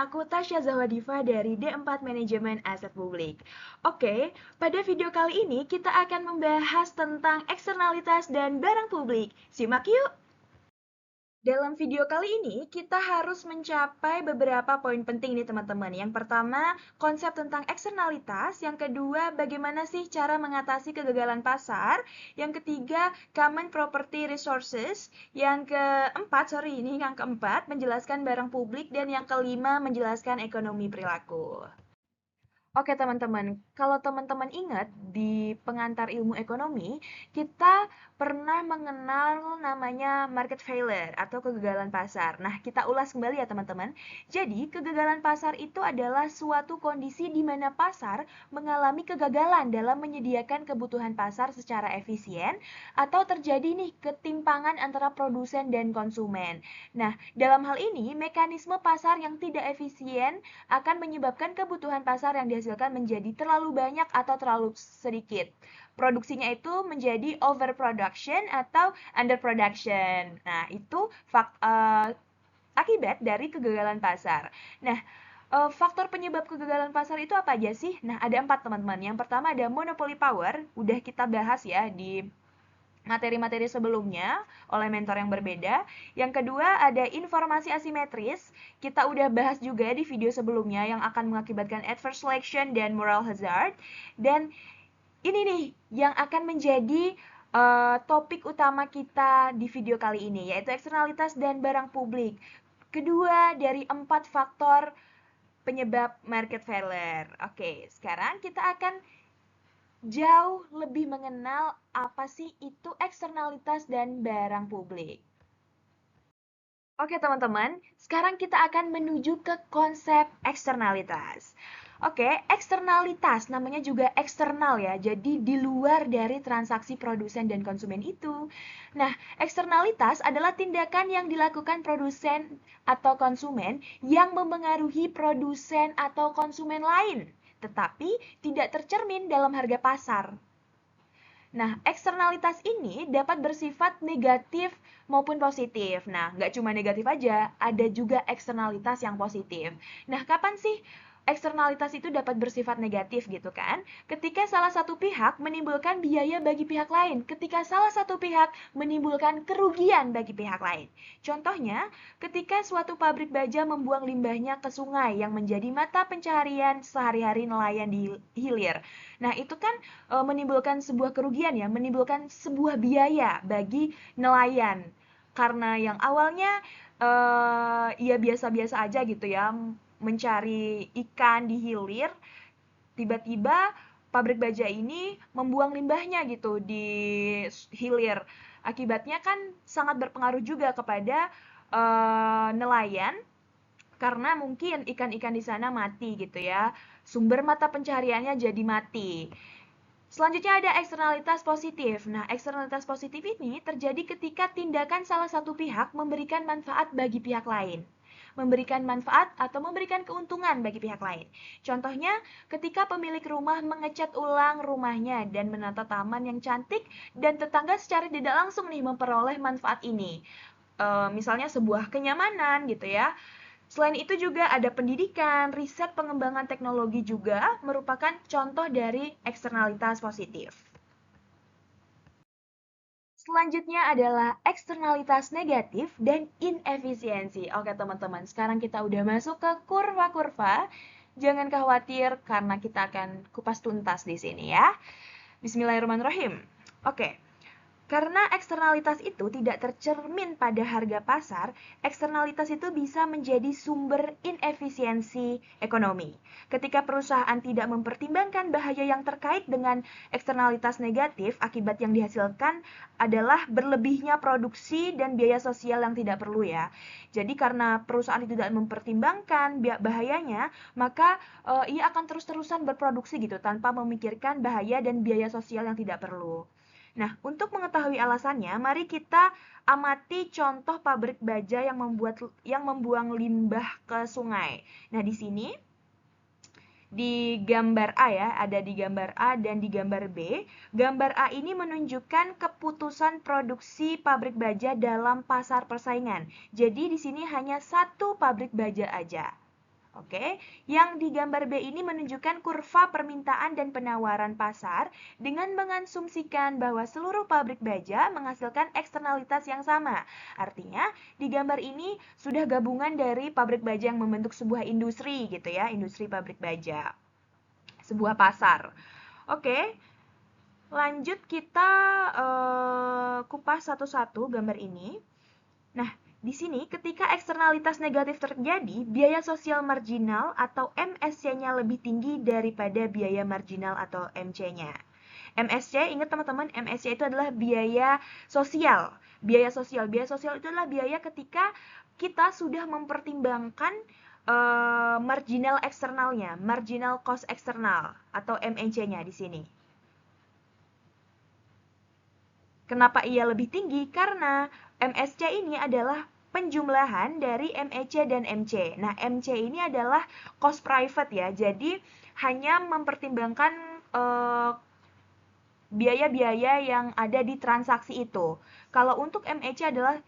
aku Tasya Zawadifa dari D4 Manajemen Aset Publik. Oke, pada video kali ini kita akan membahas tentang eksternalitas dan barang publik. Simak yuk! Dalam video kali ini, kita harus mencapai beberapa poin penting nih teman-teman. Yang pertama, konsep tentang eksternalitas. Yang kedua, bagaimana sih cara mengatasi kegagalan pasar. Yang ketiga, common property resources. Yang keempat, menjelaskan barang publik. Dan yang kelima, menjelaskan ekonomi perilaku. Oke teman-teman, kalau teman-teman ingat di pengantar ilmu ekonomi, kita pernah mengenal namanya market failure atau kegagalan pasar. Nah, kita ulas kembali ya teman-teman. Jadi, kegagalan pasar itu adalah suatu kondisi di mana pasar mengalami kegagalan dalam menyediakan kebutuhan pasar secara efisien atau terjadi nih ketimpangan antara produsen dan konsumen. Nah, dalam hal ini, mekanisme pasar yang tidak efisien akan menyebabkan kebutuhan pasar yang dihasilkan menjadi terlalu banyak atau terlalu sedikit. Produksinya itu menjadi overproduction atau underproduction. Nah, itu akibat dari kegagalan pasar. Nah, faktor penyebab kegagalan pasar itu apa aja sih? Nah, ada 4 teman-teman. Yang pertama ada monopoly power, udah kita bahas ya di materi-materi sebelumnya oleh mentor yang berbeda. Yang kedua ada informasi asimetris. Kita udah bahas juga di video sebelumnya yang akan mengakibatkan adverse selection dan moral hazard. Dan ini nih yang akan menjadi topik utama kita di video kali ini, yaitu eksternalitas dan barang publik. Kedua dari 4 faktor penyebab market failure. Oke, sekarang kita akan jauh lebih mengenal apa sih itu eksternalitas dan barang publik. Oke teman-teman, sekarang kita akan menuju ke konsep eksternalitas. Oke, eksternalitas namanya juga eksternal ya, jadi di luar dari transaksi produsen dan konsumen itu. Nah, eksternalitas adalah tindakan yang dilakukan produsen atau konsumen yang memengaruhi produsen atau konsumen lain, tetapi tidak tercermin dalam harga pasar. Nah, eksternalitas ini dapat bersifat negatif maupun positif. Nah, nggak cuma negatif aja, ada juga eksternalitas yang positif. Nah, kapan sih eksternalitas itu dapat bersifat negatif gitu kan? Ketika salah satu pihak menimbulkan biaya bagi pihak lain, ketika salah satu pihak menimbulkan kerugian bagi pihak lain. Contohnya, ketika suatu pabrik baja membuang limbahnya ke sungai yang menjadi mata pencaharian sehari-hari nelayan di hilir. Nah, itu kan menimbulkan sebuah kerugian ya, menimbulkan sebuah biaya bagi nelayan. Karena yang awalnya ya biasa-biasa aja gitu ya, mencari ikan di hilir, tiba-tiba pabrik baja ini membuang limbahnya gitu di hilir. Akibatnya kan sangat berpengaruh juga kepada nelayan karena mungkin ikan-ikan di sana mati gitu ya. Sumber mata pencahariannya jadi mati. Selanjutnya ada eksternalitas positif. Nah, eksternalitas positif ini terjadi ketika tindakan salah satu pihak memberikan manfaat bagi pihak lain. Memberikan manfaat atau memberikan keuntungan bagi pihak lain. Contohnya, ketika pemilik rumah mengecat ulang rumahnya dan menata taman yang cantik dan tetangga secara tidak langsung nih memperoleh manfaat ini. Misalnya sebuah kenyamanan gitu ya. Selain itu juga ada pendidikan, riset pengembangan teknologi juga merupakan contoh dari eksternalitas positif. Selanjutnya adalah eksternalitas negatif dan inefisiensi. Oke teman-teman, sekarang kita udah masuk ke kurva-kurva. Jangan khawatir karena kita akan kupas tuntas di sini ya. Bismillahirrahmanirrahim. Oke. Karena eksternalitas itu tidak tercermin pada harga pasar, eksternalitas itu bisa menjadi sumber inefisiensi ekonomi. Ketika perusahaan tidak mempertimbangkan bahaya yang terkait dengan eksternalitas negatif, akibat yang dihasilkan adalah berlebihnya produksi dan biaya sosial yang tidak perlu ya. Jadi karena perusahaan itu tidak mempertimbangkan bahayanya, maka ia akan terus-terusan berproduksi gitu tanpa memikirkan bahaya dan biaya sosial yang tidak perlu. Nah, untuk mengetahui alasannya, mari kita amati contoh pabrik baja yang membuang limbah ke sungai. Nah, di sini di gambar A ya, ada di gambar A dan di gambar B. Gambar A ini menunjukkan keputusan produksi pabrik baja dalam pasar persaingan. Jadi di sini hanya satu pabrik baja aja. Oke, yang di gambar B ini menunjukkan kurva permintaan dan penawaran pasar dengan mengasumsikan bahwa seluruh pabrik baja menghasilkan eksternalitas yang sama. Artinya, di gambar ini sudah gabungan dari pabrik baja yang membentuk sebuah industri gitu ya, industri pabrik baja. Sebuah pasar. Oke, lanjut kita kupas satu-satu gambar ini. Nah, di sini ketika eksternalitas negatif terjadi, biaya sosial marginal atau MSC-nya lebih tinggi daripada biaya marginal atau MC-nya. MSC, ingat teman-teman, MSC itu adalah biaya sosial. Biaya sosial itu adalah biaya ketika kita sudah mempertimbangkan marginal eksternalnya, marginal cost eksternal atau MNC-nya di sini. Kenapa ia lebih tinggi? Karena MSC ini adalah penjumlahan dari MEC dan MC. Nah, MC ini adalah cost private ya. Jadi hanya mempertimbangkan biaya-biaya yang ada di transaksi itu. Kalau untuk MEC adalah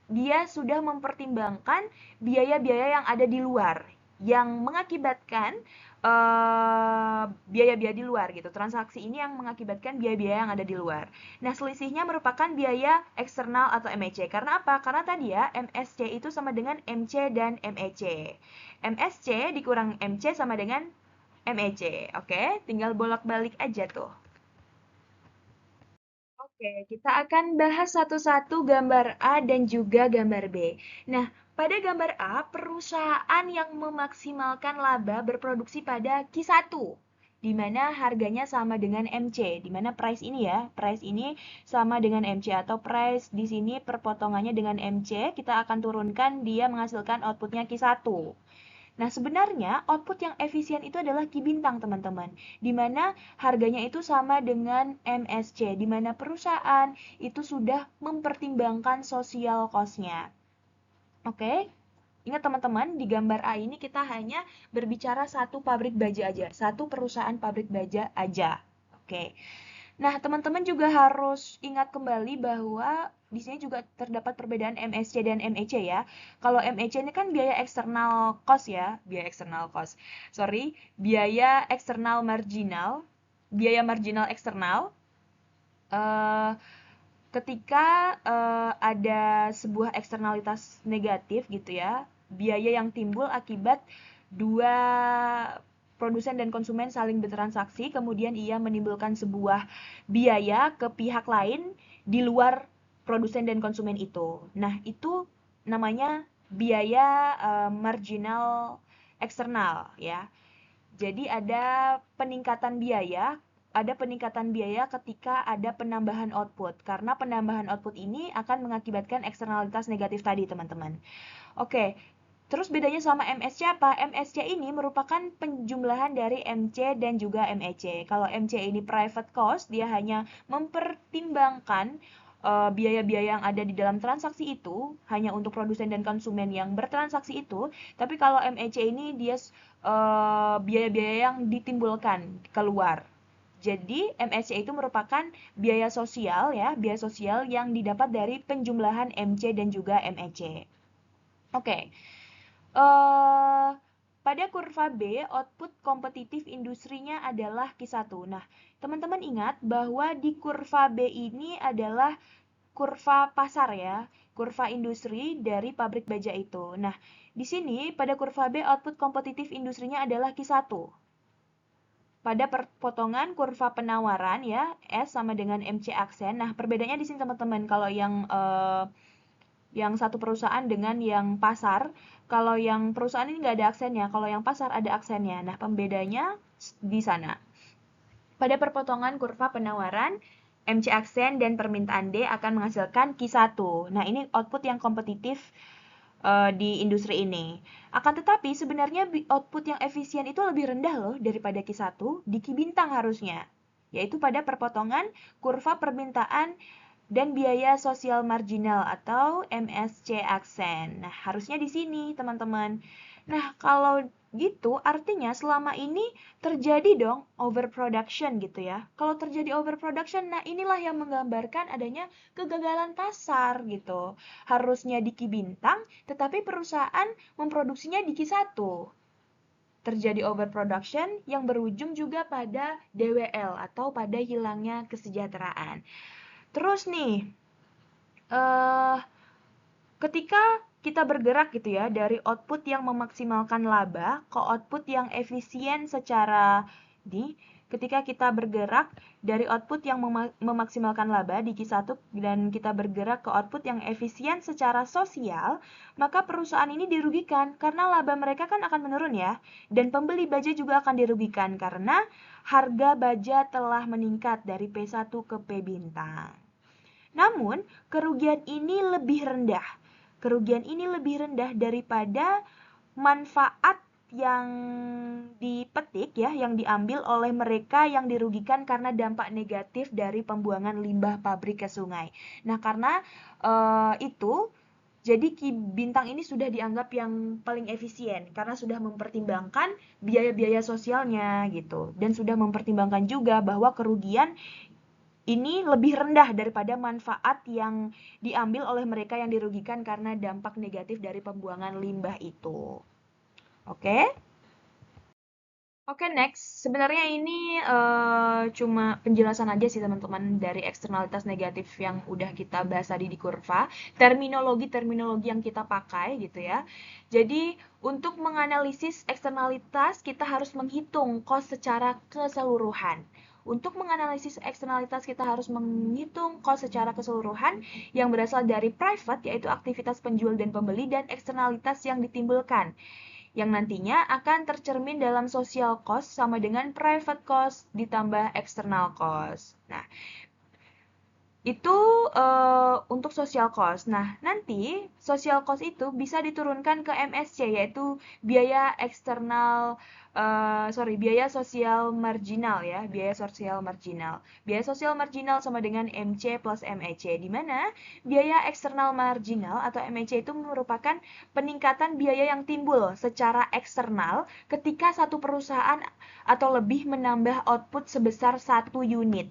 dia sudah mempertimbangkan biaya-biaya yang ada di luar yang mengakibatkan biaya-biaya di luar gitu. Transaksi ini yang mengakibatkan biaya-biaya yang ada di luar. Nah, selisihnya merupakan biaya eksternal atau MEC. Karena apa? Karena tadi ya, MSC itu sama dengan MC dan MEC. MSC dikurang MC sama dengan MEC. Oke, tinggal bolak-balik aja tuh. Oke, kita akan bahas satu-satu gambar A dan juga gambar B. Nah, pada gambar A, perusahaan yang memaksimalkan laba berproduksi pada Q1, di mana harganya sama dengan MC, di mana price ini ya, price ini sama dengan MC atau price di sini perpotongannya dengan MC, kita akan turunkan dia menghasilkan outputnya Q1. Nah, sebenarnya output yang efisien itu adalah Ki Bintang, teman-teman. Di mana harganya itu sama dengan MSC, di mana perusahaan itu sudah mempertimbangkan social cost-nya. Oke? Ingat teman-teman, di gambar A ini kita hanya berbicara satu pabrik baja aja, satu perusahaan pabrik baja aja. Oke. Nah, teman-teman juga harus ingat kembali bahwa di sini juga terdapat perbedaan MSC dan MEC ya. Kalau MEC ini kan biaya eksternal cost ya, biaya eksternal cost. Sorry, biaya eksternal marginal, biaya marginal eksternal. Ketika ada sebuah eksternalitas negatif gitu ya, biaya yang timbul akibat dua produsen dan konsumen saling bertransaksi, kemudian ia menimbulkan sebuah biaya ke pihak lain di luar produsen dan konsumen itu. Nah, itu namanya biaya marginal eksternal ya. Jadi ada peningkatan biaya ketika ada penambahan output. Karena penambahan output ini akan mengakibatkan eksternalitas negatif tadi, teman-teman. Oke, terus bedanya sama MSC apa? MSC ini merupakan penjumlahan dari MC dan juga MEC. Kalau MC ini private cost, dia hanya mempertimbangkan biaya-biaya yang ada di dalam transaksi itu hanya untuk produsen dan konsumen yang bertransaksi itu. Tapi kalau MEC ini dia biaya-biaya yang ditimbulkan keluar. Jadi MSC itu merupakan biaya sosial ya, biaya sosial yang didapat dari penjumlahan MC dan juga MEC. Oke. Pada kurva B, output kompetitif industrinya adalah Q1. Nah, teman-teman ingat bahwa di kurva B ini adalah kurva pasar ya, kurva industri dari pabrik baja itu. Nah, di sini pada kurva B output kompetitif industrinya adalah Q1. Pada potongan kurva penawaran ya, S sama dengan MC aksen. Nah, perbedaannya di sini teman-teman, kalau yang satu perusahaan dengan yang pasar, kalau yang perusahaan ini nggak ada aksennya, kalau yang pasar ada aksennya. Nah, pembedanya di sana. Pada perpotongan kurva penawaran, MC aksen dan permintaan D akan menghasilkan Q1. Nah, ini output yang kompetitif di industri ini. Akan tetapi sebenarnya output yang efisien itu lebih rendah loh daripada Q1 di Ki Bintang harusnya, yaitu pada perpotongan kurva permintaan dan biaya sosial marginal atau MSC aksen. Nah, harusnya di sini, teman-teman. Nah, kalau gitu artinya selama ini terjadi dong overproduction gitu ya. Kalau terjadi overproduction, nah inilah yang menggambarkan adanya kegagalan pasar gitu. Harusnya di Ki Bintang, tetapi perusahaan memproduksinya di Ki1. terjadi overproduction yang berujung juga pada DWL atau pada hilangnya kesejahteraan. Terus nih, ketika kita bergerak gitu ya dari output yang memaksimalkan laba ke output yang efisien secara ketika kita bergerak dari output yang memaksimalkan laba di Q1 dan kita bergerak ke output yang efisien secara sosial, maka perusahaan ini dirugikan karena laba mereka kan akan menurun ya, dan pembeli baja juga akan dirugikan karena harga baja telah meningkat dari P1 ke P bintang. Namun, kerugian ini lebih rendah. Kerugian ini lebih rendah daripada manfaat yang dipetik ya, yang diambil oleh mereka yang dirugikan karena dampak negatif dari pembuangan limbah pabrik ke sungai. Nah, karena itu jadi Bintang ini sudah dianggap yang paling efisien karena sudah mempertimbangkan biaya-biaya sosialnya gitu dan sudah mempertimbangkan juga bahwa kerugian ini lebih rendah daripada manfaat yang diambil oleh mereka yang dirugikan karena dampak negatif dari pembuangan limbah itu. Oke? Oke, next. Sebenarnya ini cuma penjelasan aja sih teman-teman dari eksternalitas negatif yang udah kita bahas tadi di kurva. Terminologi-terminologi yang kita pakai gitu ya. Jadi, untuk menganalisis eksternalitas, kita harus menghitung cost secara keseluruhan. Untuk menganalisis eksternalitas, kita harus menghitung cost secara keseluruhan yang berasal dari private, yaitu aktivitas penjual dan pembeli, dan eksternalitas yang ditimbulkan, yang nantinya akan tercermin dalam social cost sama dengan private cost ditambah external cost. Nah, itu untuk social cost. Nah, nanti social cost itu bisa diturunkan ke MSC, yaitu biaya eksternal, biaya sosial marginal ya, biaya sosial marginal. Biaya sosial marginal sama dengan MC plus MEC, di mana biaya eksternal marginal atau MEC itu merupakan peningkatan biaya yang timbul secara eksternal ketika satu perusahaan atau lebih menambah output sebesar 1 unit.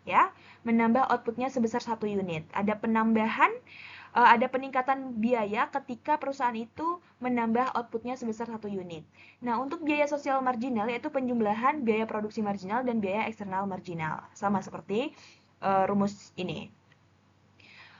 Ya, menambah outputnya sebesar 1 unit. Ada penambahan, ada peningkatan biaya ketika perusahaan itu menambah outputnya sebesar 1 unit. Nah, untuk biaya sosial marginal yaitu penjumlahan biaya produksi marginal dan biaya eksternal marginal. Sama seperti rumus ini.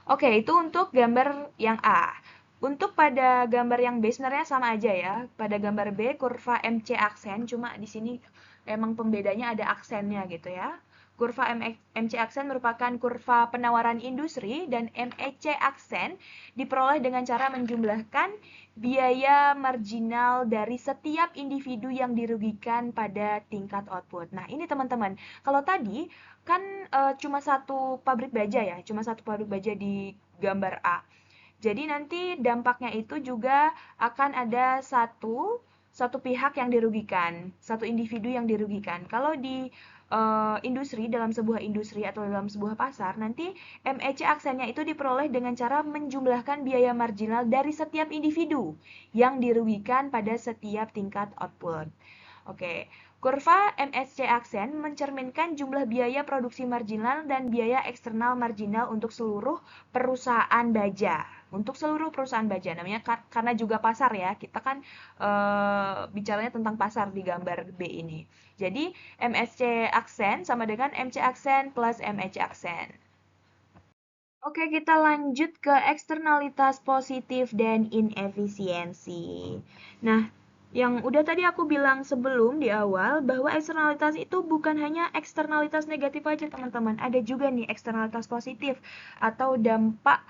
Oke, itu untuk gambar yang A. Untuk pada gambar yang B sebenarnya sama aja ya. Pada gambar B kurva MC aksen, cuma di sini emang pembedanya ada aksennya gitu ya. Kurva MC aksen merupakan kurva penawaran industri dan MEC aksen diperoleh dengan cara menjumlahkan biaya marginal dari setiap individu yang dirugikan pada tingkat output. Nah, ini teman-teman, kalau tadi kan cuma satu pabrik baja ya, cuma satu pabrik baja di gambar A. Jadi nanti dampaknya itu juga akan ada satu pihak yang dirugikan, satu individu yang dirugikan. Kalau di industri, dalam sebuah industri atau dalam sebuah pasar, nanti MEC aksennya itu diperoleh dengan cara menjumlahkan biaya marginal dari setiap individu yang dirugikan pada setiap tingkat output. Oke, kurva MSC aksen mencerminkan jumlah biaya produksi marginal dan biaya eksternal marginal untuk seluruh perusahaan baja. Untuk seluruh perusahaan baja, namanya karena juga pasar ya, kita kan bicaranya tentang pasar di gambar B ini. Jadi MSC aksen sama dengan MC aksen plus MEC aksen. Oke, kita lanjut ke eksternalitas positif dan inefisiensi. Nah, yang udah tadi aku bilang sebelum di awal bahwa eksternalitas itu bukan hanya eksternalitas negatif aja teman-teman, ada juga nih eksternalitas positif atau dampak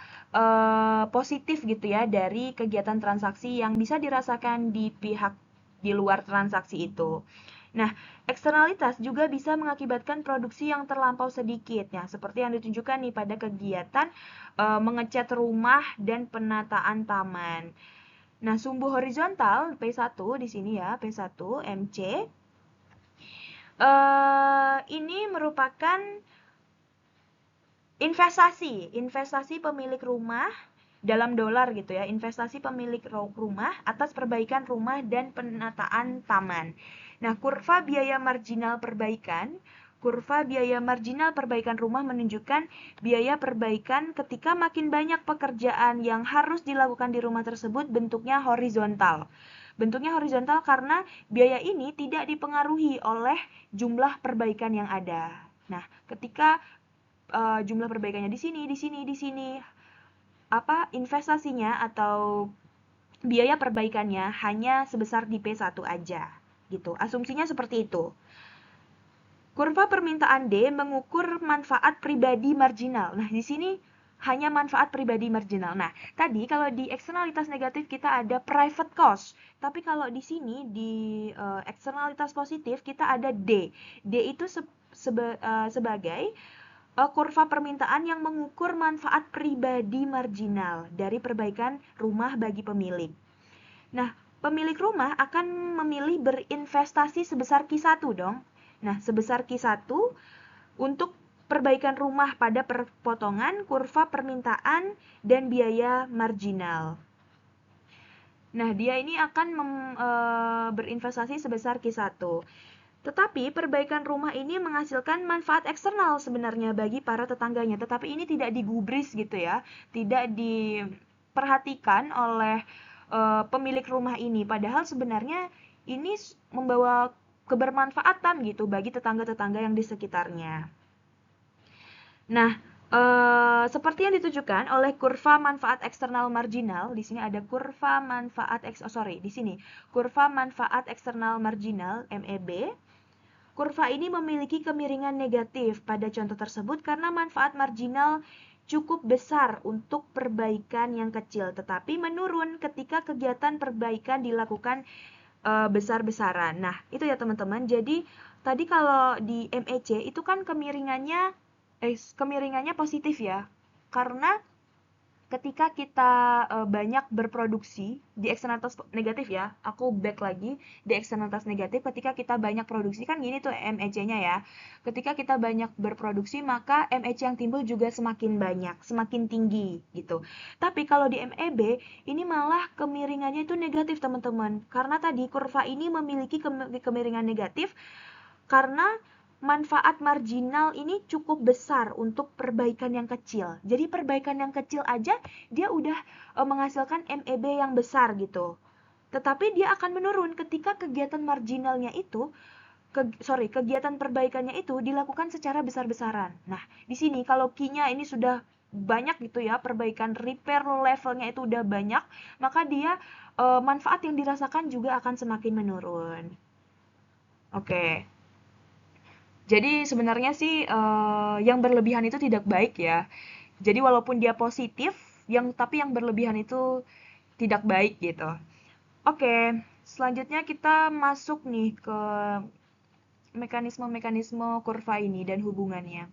positif gitu ya dari kegiatan transaksi yang bisa dirasakan di pihak di luar transaksi itu. Nah, eksternalitas juga bisa mengakibatkan produksi yang terlampau sedikit, ya, seperti yang ditunjukkan nih pada kegiatan mengecat rumah dan penataan taman. Nah, sumbu horizontal P1 di sini ya, P1 MC ini merupakan investasi pemilik rumah dalam dolar gitu ya, investasi pemilik rumah atas perbaikan rumah dan penataan taman. Nah, kurva biaya marginal perbaikan rumah menunjukkan biaya perbaikan ketika makin banyak pekerjaan yang harus dilakukan di rumah tersebut bentuknya horizontal. Bentuknya horizontal karena biaya ini tidak dipengaruhi oleh jumlah perbaikan yang ada. Nah, ketika jumlah perbaikannya di sini, investasinya atau biaya perbaikannya hanya sebesar di P1 aja, gitu. Asumsinya seperti itu. Kurva permintaan D mengukur manfaat pribadi marginal. Nah, di sini hanya manfaat pribadi marginal. Nah, tadi kalau di eksternalitas negatif kita ada private cost, tapi kalau di sini di eksternalitas positif kita ada D. D itu sebagai kurva permintaan yang mengukur manfaat pribadi marginal dari perbaikan rumah bagi pemilik. Nah, pemilik rumah akan memilih berinvestasi sebesar Q1 dong. Nah, sebesar Q1 untuk perbaikan rumah pada perpotongan kurva permintaan dan biaya marginal. Nah, dia ini akan berinvestasi sebesar Q1. Tetapi perbaikan rumah ini menghasilkan manfaat eksternal sebenarnya bagi para tetangganya. Tetapi ini tidak digubris gitu ya. Tidak diperhatikan oleh pemilik rumah ini. Padahal sebenarnya ini membawa kebermanfaatan gitu bagi tetangga-tetangga yang di sekitarnya. Nah, seperti yang ditujukan oleh kurva manfaat eksternal marginal, di sini ada kurva manfaat kurva manfaat eksternal marginal (MEB). Kurva ini memiliki kemiringan negatif pada contoh tersebut karena manfaat marginal cukup besar untuk perbaikan yang kecil, tetapi menurun ketika kegiatan perbaikan dilakukan besar-besaran. Nah, itu ya teman-teman. Jadi, tadi kalau di MEC itu kan kemiringannya positif ya. Karena ketika kita banyak berproduksi di eksternalitas negatif ya, aku back lagi di eksternalitas negatif, ketika kita banyak produksi kan gini tuh MEC-nya ya. Ketika kita banyak berproduksi maka MEC yang timbul juga semakin banyak, semakin tinggi gitu. Tapi kalau di MEB ini malah kemiringannya itu negatif teman-teman. Karena tadi kurva ini memiliki kemiringan negatif karena manfaat marginal ini cukup besar untuk perbaikan yang kecil. Jadi perbaikan yang kecil aja dia udah menghasilkan MEB yang besar gitu. Tetapi dia akan menurun ketika kegiatan marginalnya itu kegiatan perbaikannya itu dilakukan secara besar-besaran. Nah, di sini kalau Q-nya ini sudah banyak gitu ya, perbaikan repair levelnya itu udah banyak, maka dia manfaat yang dirasakan juga akan semakin menurun. Oke. Jadi sebenarnya sih yang berlebihan itu tidak baik ya. Jadi walaupun dia positif, tapi yang berlebihan itu tidak baik gitu. Oke, selanjutnya kita masuk nih ke mekanisme-mekanisme kurva ini dan hubungannya.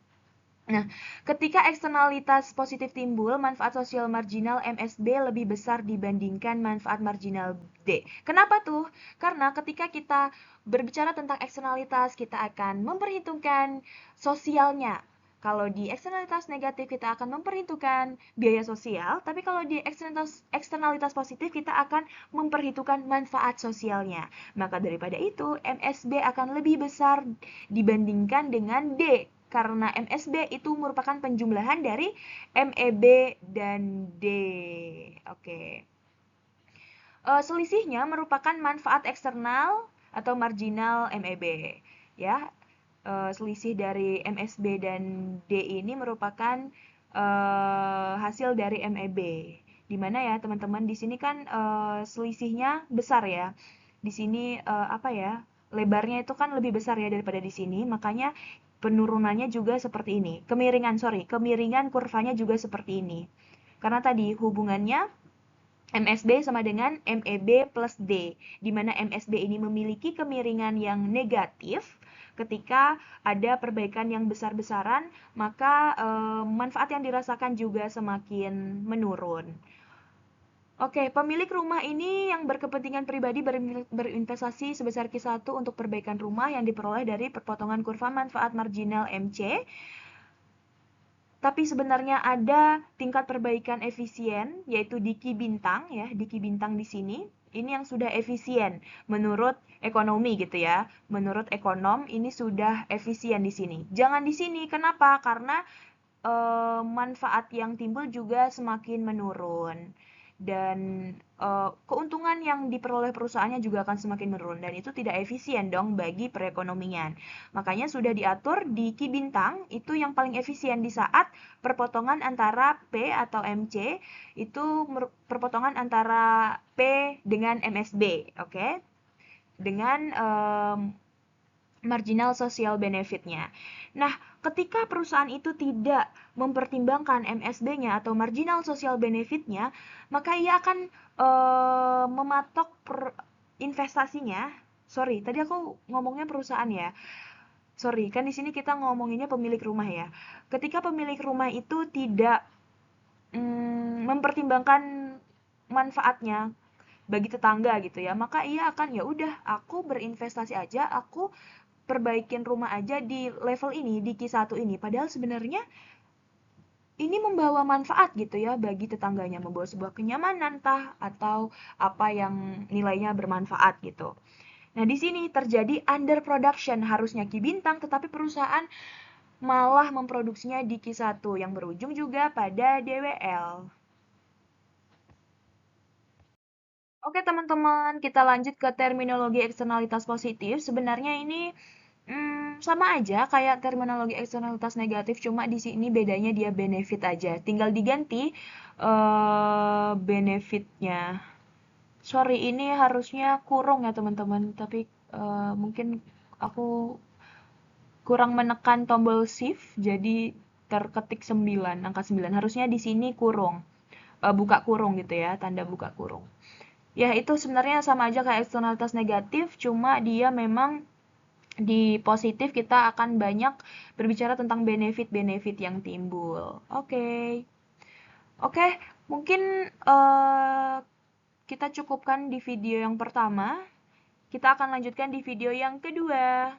Nah, ketika eksternalitas positif timbul, manfaat sosial marginal MSB lebih besar dibandingkan manfaat marginal D. Kenapa tuh? Karena ketika kita berbicara tentang eksternalitas, kita akan memperhitungkan sosialnya. Kalau di eksternalitas negatif kita akan memperhitungkan biaya sosial, tapi kalau di eksternalitas positif kita akan memperhitungkan manfaat sosialnya. Maka daripada itu, MSB akan lebih besar dibandingkan dengan D. Karena MSB itu merupakan penjumlahan dari MEB dan D. Oke. Selisihnya merupakan manfaat eksternal atau marginal MEB. Ya, selisih dari MSB dan D ini merupakan hasil dari MEB. Di mana ya teman-teman, di sini kan selisihnya besar ya. Di sini lebarnya itu kan lebih besar ya daripada di sini, makanya penurunannya juga seperti ini. Kemiringan kurvanya juga seperti ini. Karena tadi hubungannya MSB sama dengan MEB plus D, di mana MSB ini memiliki kemiringan yang negatif. Ketika ada perbaikan yang besar-besaran, maka manfaat yang dirasakan juga semakin menurun. Oke, pemilik rumah ini yang berkepentingan pribadi berinvestasi sebesar Q1 untuk perbaikan rumah yang diperoleh dari perpotongan kurva manfaat marginal MC. Tapi sebenarnya ada tingkat perbaikan efisien, yaitu di Q bintang ya, di Q bintang di sini. Ini yang sudah efisien menurut ekonomi gitu ya. Menurut ekonom ini sudah efisien di sini. Jangan di sini, kenapa? Karena manfaat yang timbul juga semakin menurun. dan keuntungan yang diperoleh perusahaannya juga akan semakin menurun dan itu tidak efisien dong bagi perekonomian. Makanya sudah diatur di Ki Bintang itu yang paling efisien di saat perpotongan antara P atau MC itu perpotongan antara P dengan MSB, oke? Dengan marginal social benefit-nya. Nah, ketika perusahaan itu tidak mempertimbangkan MSB-nya atau marginal social benefit-nya, maka ia akan mematok investasinya. Sorry, tadi aku ngomongnya perusahaan ya. Sorry, kan di sini kita ngomonginnya pemilik rumah ya. Ketika pemilik rumah itu tidak mempertimbangkan manfaatnya bagi tetangga gitu ya, maka ia akan ya udah aku berinvestasi aja, aku perbaikin rumah aja di level ini, di Q1 ini. Padahal sebenarnya ini membawa manfaat gitu ya bagi tetangganya, membawa sebuah kenyamanan tah atau apa yang nilainya bermanfaat gitu. Nah, di sini terjadi underproduction, harusnya Ki Bintang tetapi perusahaan malah memproduksinya di Q1 yang berujung juga pada DWL. Oke teman-teman, kita lanjut ke terminologi eksternalitas positif. Sebenarnya ini sama aja kayak terminologi eksternalitas negatif, cuma di sini bedanya dia benefit aja. Tinggal diganti benefitnya. Sorry, ini harusnya kurung ya teman-teman, tapi mungkin aku kurang menekan tombol shift, jadi terketik 9, angka 9. Harusnya di sini kurung, buka kurung gitu ya, tanda buka kurung. Ya itu sebenarnya sama aja kayak eksternalitas negatif, cuma dia memang di positif kita akan banyak berbicara tentang benefit-benefit yang timbul. Oke. Oke, mungkin kita cukupkan di video yang pertama. Kita akan lanjutkan di video yang kedua.